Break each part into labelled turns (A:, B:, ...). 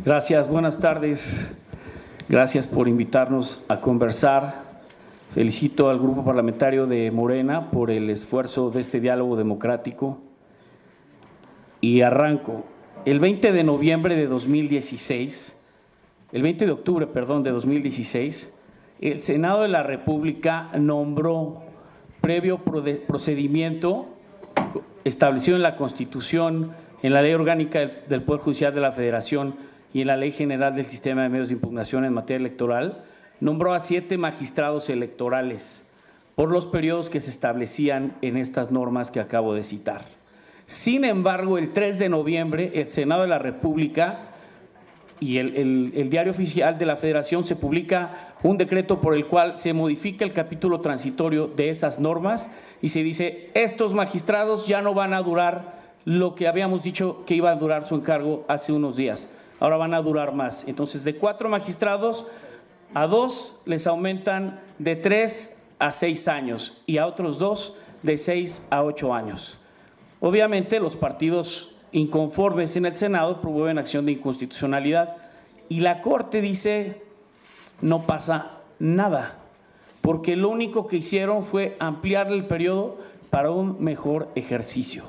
A: Gracias, buenas tardes. Gracias por invitarnos a conversar. Felicito al grupo parlamentario de Morena por el esfuerzo de este diálogo democrático. Y arranco. El 20 de noviembre de 2016, el 20 de octubre, perdón, de 2016, el Senado de la República nombró, previo procedimiento establecido en la Constitución, en la Ley Orgánica del Poder Judicial de la Federación y en la Ley General del Sistema de Medios de Impugnación en materia electoral, nombró a 7 magistrados electorales por los periodos que se establecían en estas normas que acabo de citar. Sin embargo, el 3 de noviembre, el Senado de la República y el Diario Oficial de la Federación se publica un decreto por el cual se modifica el capítulo transitorio de esas normas y se dice: estos magistrados ya no van a durar lo que habíamos dicho que iba a durar su encargo hace unos días, ahora van a durar más. Entonces, de 4 magistrados a 2 les aumentan de 3 a 6 años y a otros 2 de 6 a 8 años. Obviamente, los partidos inconformes en el Senado promueven acción de inconstitucionalidad y la Corte dice: no pasa nada, porque lo único que hicieron fue ampliar el periodo para un mejor ejercicio.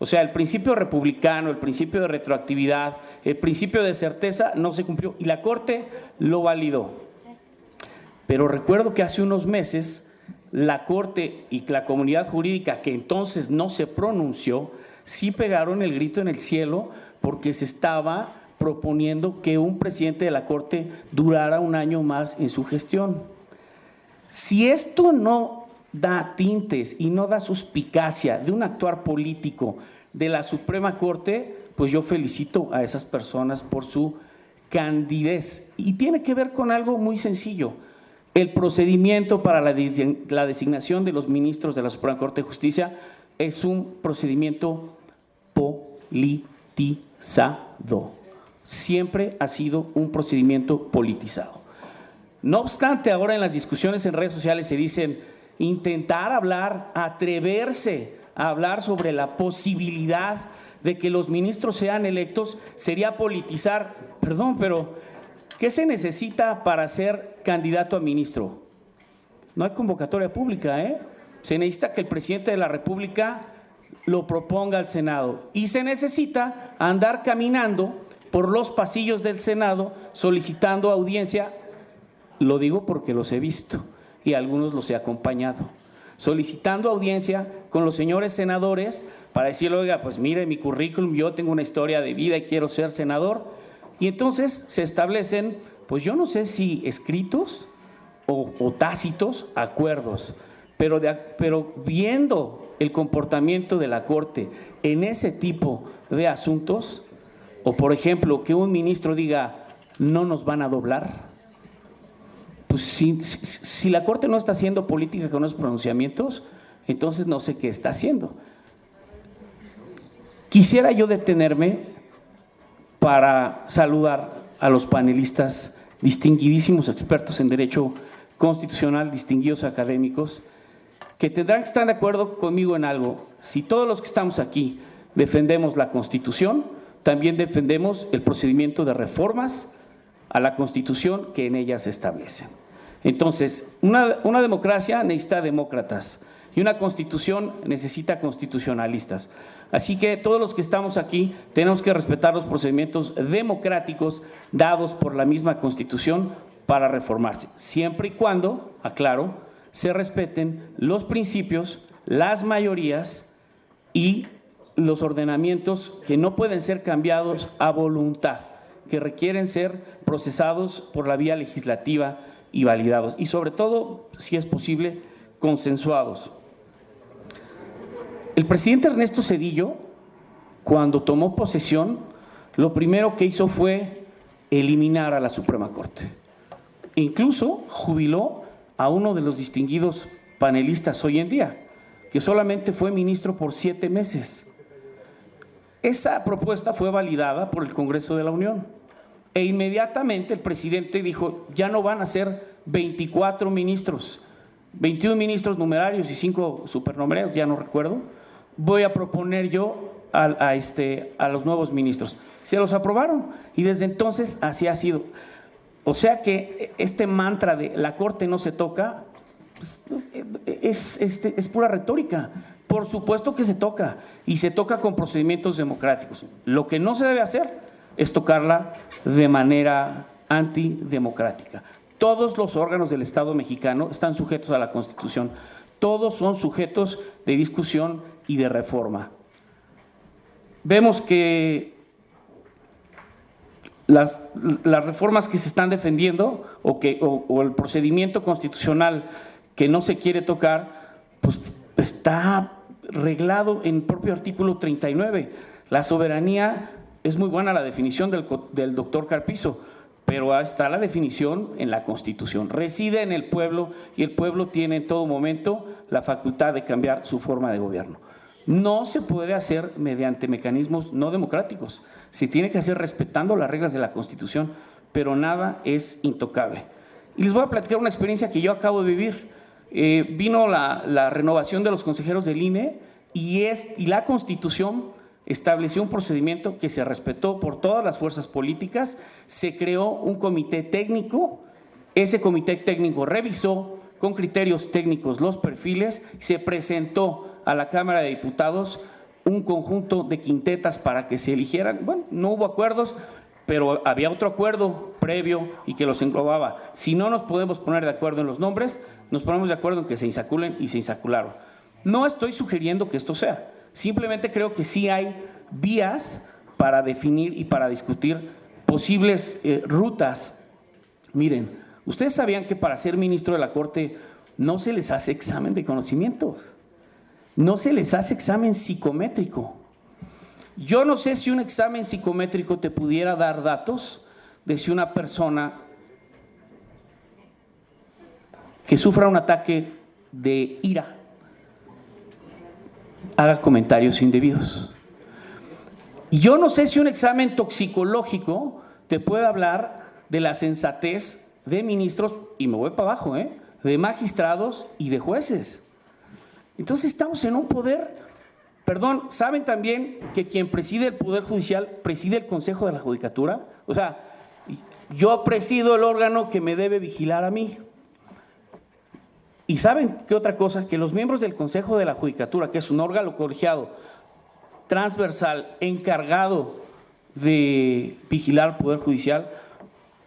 A: O sea, el principio republicano, el principio de retroactividad, el principio de certeza no se cumplió y la Corte lo validó. Pero recuerdo que hace unos meses la Corte y la comunidad jurídica, que entonces no se pronunció, sí pegaron el grito en el cielo porque se estaba proponiendo que un presidente de la Corte durara un año más en su gestión. Si esto no da tintes y no da suspicacia de un actuar político de la Suprema Corte, pues yo felicito a esas personas por su candidez. Y tiene que ver con algo muy sencillo. El procedimiento para la designación de los ministros de la Suprema Corte de Justicia es un procedimiento politizado. Siempre ha sido un procedimiento politizado. No obstante, ahora en las discusiones en redes sociales se dicen: intentar hablar, atreverse a hablar sobre la posibilidad de que los ministros sean electos sería politizar. Perdón, pero ¿qué se necesita para ser candidato a ministro? No hay convocatoria pública, ¿eh? Se necesita que el presidente de la República lo proponga al Senado y se necesita andar caminando por los pasillos del Senado solicitando audiencia. Lo digo porque los he visto y algunos los he acompañado, solicitando audiencia con los señores senadores para decirle: oiga, pues mire mi currículum, yo tengo una historia de vida y quiero ser senador. Y entonces se establecen, pues yo no sé si escritos o tácitos acuerdos, pero viendo el comportamiento de la Corte en ese tipo de asuntos, o por ejemplo que un ministro diga: no nos van a doblar. Pues si la Corte no está haciendo política con esos pronunciamientos, entonces no sé qué está haciendo. Quisiera yo detenerme para saludar a los panelistas, distinguidísimos expertos en derecho constitucional, distinguidos académicos, que tendrán que estar de acuerdo conmigo en algo: si todos los que estamos aquí defendemos la Constitución, también defendemos el procedimiento de reformas a la Constitución que en ella se establecen. Entonces, una democracia necesita demócratas y una Constitución necesita constitucionalistas. Así que todos los que estamos aquí tenemos que respetar los procedimientos democráticos dados por la misma Constitución para reformarse, siempre y cuando, aclaro, se respeten los principios, las mayorías y los ordenamientos que no pueden ser cambiados a voluntad, que requieren ser procesados por la vía legislativa y validados, y sobre todo, si es posible, consensuados. El presidente Ernesto Zedillo, cuando tomó posesión, lo primero que hizo fue eliminar a la Suprema Corte. Incluso jubiló a uno de los distinguidos panelistas hoy en día, que solamente fue ministro por 7 meses. Esa propuesta fue validada por el Congreso de la Unión. E inmediatamente el presidente dijo: ya no van a ser 24 ministros, 21 ministros numerarios y 5 supernumerados, ya no recuerdo. Voy a proponer yo a los nuevos ministros. Se los aprobaron y desde entonces así ha sido. O sea que este mantra de la Corte no se toca, pues, es pura retórica. Por supuesto que se toca, y se toca con procedimientos democráticos. Lo que no se debe hacer es tocarla de manera antidemocrática. Todos los órganos del Estado mexicano están sujetos a la Constitución. Todos son sujetos de discusión y de reforma. Vemos que las reformas que se están defendiendo o el procedimiento constitucional que no se quiere tocar, pues está reglado en el propio artículo 39. La soberanía, es muy buena la definición del doctor Carpizo, pero está la definición en la Constitución. Reside en el pueblo y el pueblo tiene en todo momento la facultad de cambiar su forma de gobierno. No se puede hacer mediante mecanismos no democráticos, se tiene que hacer respetando las reglas de la Constitución, pero nada es intocable. Y les voy a platicar una experiencia que yo acabo de vivir. Vino la renovación de los consejeros del INE y la Constitución estableció un procedimiento que se respetó por todas las fuerzas políticas. Se creó un comité técnico, ese comité técnico revisó con criterios técnicos los perfiles, se presentó a la Cámara de Diputados un conjunto de quintetas para que se eligieran. Bueno, no hubo acuerdos, pero había otro acuerdo previo y que los englobaba. Si no nos podemos poner de acuerdo en los nombres, nos ponemos de acuerdo en que se insaculen y se insacularon. No estoy sugiriendo que esto sea, simplemente creo que sí hay vías para definir y para discutir posibles rutas. Miren, ustedes sabían que para ser ministro de la Corte no se les hace examen de conocimientos, no se les hace examen psicométrico. Yo no sé si un examen psicométrico te pudiera dar datos de si una persona que sufra un ataque de ira haga comentarios indebidos. Y yo no sé si un examen toxicológico te puede hablar de la sensatez de ministros, y me voy para abajo, de magistrados y de jueces. Entonces estamos en un poder, perdón, ¿saben también que quien preside el Poder Judicial preside el Consejo de la Judicatura? O sea, yo presido el órgano que me debe vigilar a mí. ¿Y saben qué otra cosa? Que los miembros del Consejo de la Judicatura, que es un órgano colegiado, transversal, encargado de vigilar el Poder Judicial,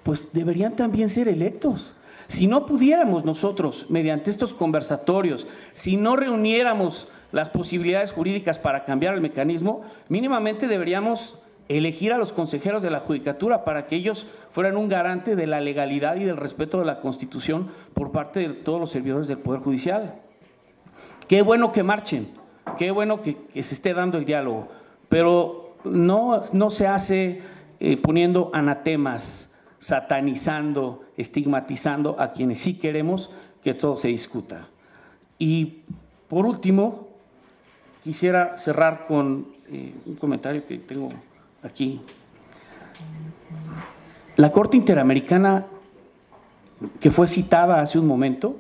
A: pues deberían también ser electos. Si no pudiéramos nosotros, mediante estos conversatorios, si no reuniéramos las posibilidades jurídicas para cambiar el mecanismo, mínimamente deberíamos elegir a los consejeros de la Judicatura para que ellos fueran un garante de la legalidad y del respeto de la Constitución por parte de todos los servidores del Poder Judicial. Qué bueno que marchen, qué bueno que se esté dando el diálogo, pero no se hace poniendo anatemas, satanizando, estigmatizando a quienes sí queremos que todo se discuta. Y por último, quisiera cerrar con un comentario que tengo aquí. La Corte Interamericana, que fue citada hace un momento,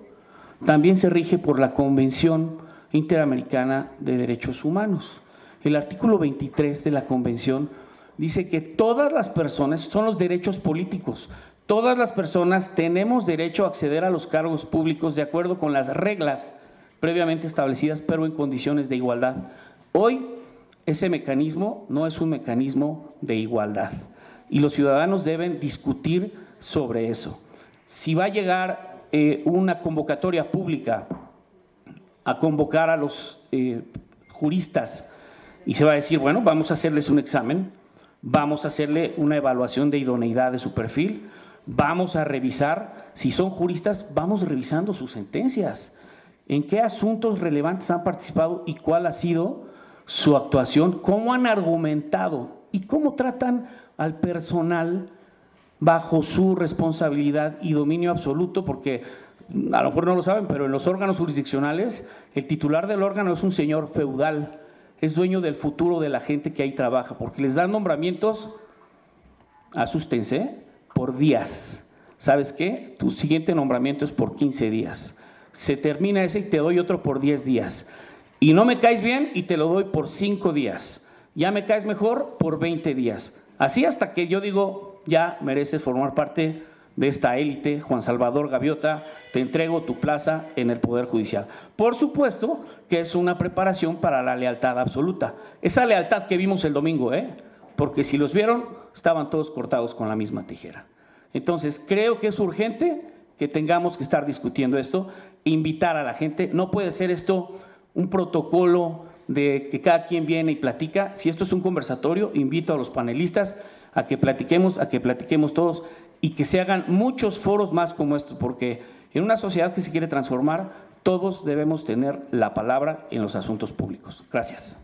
A: también se rige por la Convención Interamericana de Derechos Humanos. El artículo 23 de la Convención dice que todas las personas, son los derechos políticos, todas las personas tenemos derecho a acceder a los cargos públicos de acuerdo con las reglas previamente establecidas, pero en condiciones de igualdad. Hoy ese mecanismo no es un mecanismo de igualdad y los ciudadanos deben discutir sobre eso. Si va a llegar una convocatoria pública a convocar a los juristas y se va a decir, bueno, vamos a hacerles un examen, vamos a hacerle una evaluación de idoneidad de su perfil, vamos a revisar, si son juristas, vamos revisando sus sentencias, en qué asuntos relevantes han participado y cuál ha sido su actuación, cómo han argumentado y cómo tratan al personal bajo su responsabilidad y dominio absoluto, porque a lo mejor no lo saben, pero en los órganos jurisdiccionales el titular del órgano es un señor feudal, es dueño del futuro de la gente que ahí trabaja, porque les dan nombramientos, asústense, por días. ¿Sabes qué? Tu siguiente nombramiento es por 15 días. Se termina ese y te doy otro por 10 días. Y no me caes bien y te lo doy por 5 días. Ya me caes mejor por 20 días. Así hasta que yo digo, ya mereces formar parte de esta élite. Juan Salvador Gaviota, te entrego tu plaza en el Poder Judicial. Por supuesto que es una preparación para la lealtad absoluta. Esa lealtad que vimos el domingo, porque si los vieron, estaban todos cortados con la misma tijera. Entonces, creo que es urgente que tengamos que estar discutiendo esto, invitar a la gente. No puede ser esto un protocolo de que cada quien viene y platica. Si esto es un conversatorio, invito a los panelistas a que platiquemos todos y que se hagan muchos foros más como esto, porque en una sociedad que se quiere transformar, todos debemos tener la palabra en los asuntos públicos. Gracias.